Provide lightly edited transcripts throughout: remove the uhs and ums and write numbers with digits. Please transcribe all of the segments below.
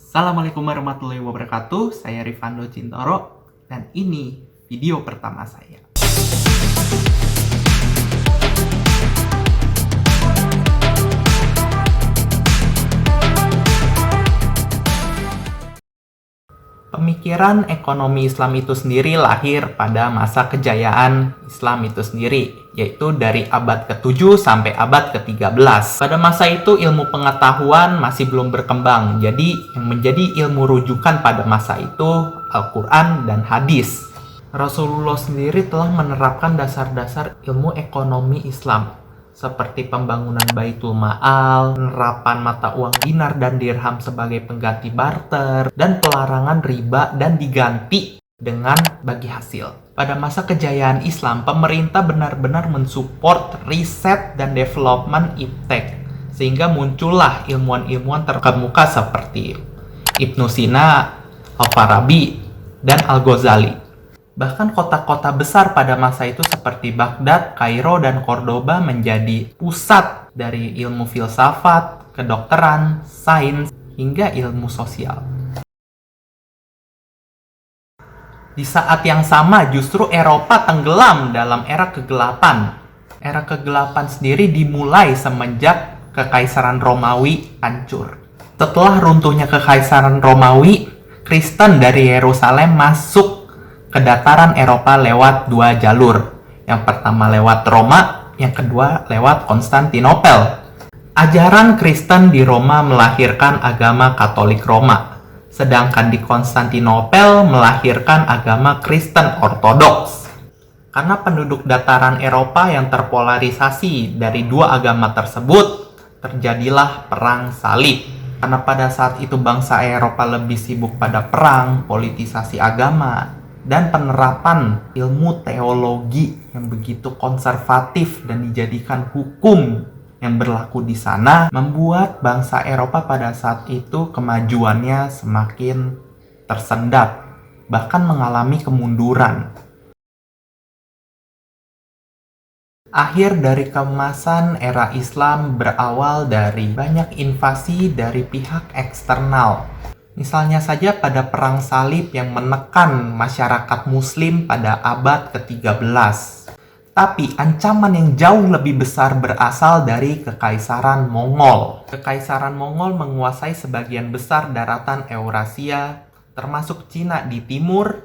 Assalamualaikum warahmatullahi wabarakatuh. Saya Rifando Cintoro dan ini video pertama saya. Pemikiran ekonomi Islam itu sendiri lahir pada masa kejayaan Islam itu sendiri, yaitu dari abad ke-7 sampai abad ke-13. Pada masa itu ilmu pengetahuan masih belum berkembang, jadi yang menjadi ilmu rujukan pada masa itu Al-Quran dan hadis. Rasulullah sendiri telah menerapkan dasar-dasar ilmu ekonomi Islam, seperti pembangunan Baitul Ma'al, penerapan mata uang dinar dan dirham sebagai pengganti barter, dan pelarangan riba dan diganti dengan bagi hasil. Pada masa kejayaan Islam, pemerintah benar-benar mensupport riset dan development iptek, sehingga muncullah ilmuwan-ilmuwan terkemuka seperti Ibnu Sina, Al-Farabi, dan Al-Ghazali. Bahkan kota-kota besar pada masa itu seperti Baghdad, Kairo, dan Cordoba menjadi pusat dari ilmu filsafat, kedokteran, sains, hingga ilmu sosial. Di saat yang sama justru Eropa tenggelam dalam era kegelapan. Era kegelapan sendiri dimulai semenjak Kekaisaran Romawi hancur. Setelah runtuhnya Kekaisaran Romawi, Kristen dari Yerusalem masuk ke dataran Eropa lewat dua jalur. Yang pertama lewat Roma, yang kedua lewat Konstantinopel. Ajaran Kristen di Roma melahirkan agama Katolik Roma, sedangkan di Konstantinopel melahirkan agama Kristen Ortodoks. Karena penduduk dataran Eropa yang terpolarisasi dari dua agama tersebut, terjadilah Perang Salib. Karena pada saat itu bangsa Eropa lebih sibuk pada perang, politisasi agama, dan penerapan ilmu teologi yang begitu konservatif dan dijadikan hukum yang berlaku di sana, membuat bangsa Eropa pada saat itu kemajuannya semakin tersendat, bahkan mengalami kemunduran. Akhir dari keemasan era Islam berawal dari banyak invasi dari pihak eksternal. Misalnya saja pada Perang Salib yang menekan masyarakat Muslim pada abad ke-13. Tapi ancaman yang jauh lebih besar berasal dari Kekaisaran Mongol. Kekaisaran Mongol menguasai sebagian besar daratan Eurasia, termasuk Cina di timur,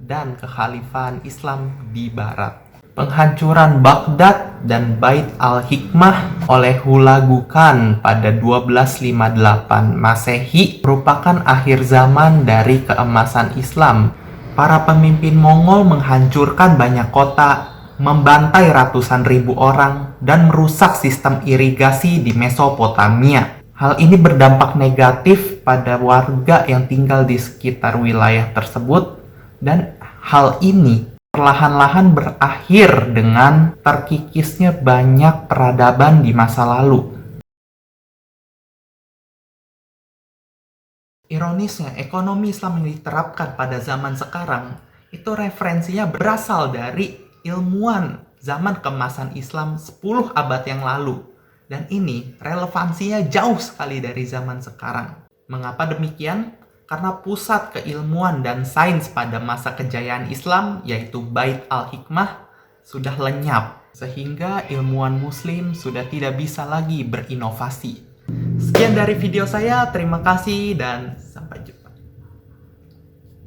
dan kekhalifahan Islam di barat. Penghancuran Baghdad dan Bait al-Hikmah oleh Hulagu Khan pada 1258 Masehi merupakan akhir zaman dari keemasan Islam. Para pemimpin Mongol menghancurkan banyak kota, membantai ratusan ribu orang, dan merusak sistem irigasi di Mesopotamia. Hal ini berdampak negatif pada warga yang tinggal di sekitar wilayah tersebut, dan hal ini perlahan-lahan berakhir dengan terkikisnya banyak peradaban di masa lalu. Ironisnya, ekonomi Islam yang diterapkan pada zaman sekarang itu referensinya berasal dari ilmuwan zaman keemasan Islam 10 abad yang lalu. Dan ini relevansinya jauh sekali dari zaman sekarang. Mengapa demikian? Karena pusat keilmuan dan sains pada masa kejayaan Islam, yaitu Bait al-Hikmah, sudah lenyap. Sehingga ilmuwan Muslim sudah tidak bisa lagi berinovasi. Sekian dari video saya, terima kasih dan sampai jumpa.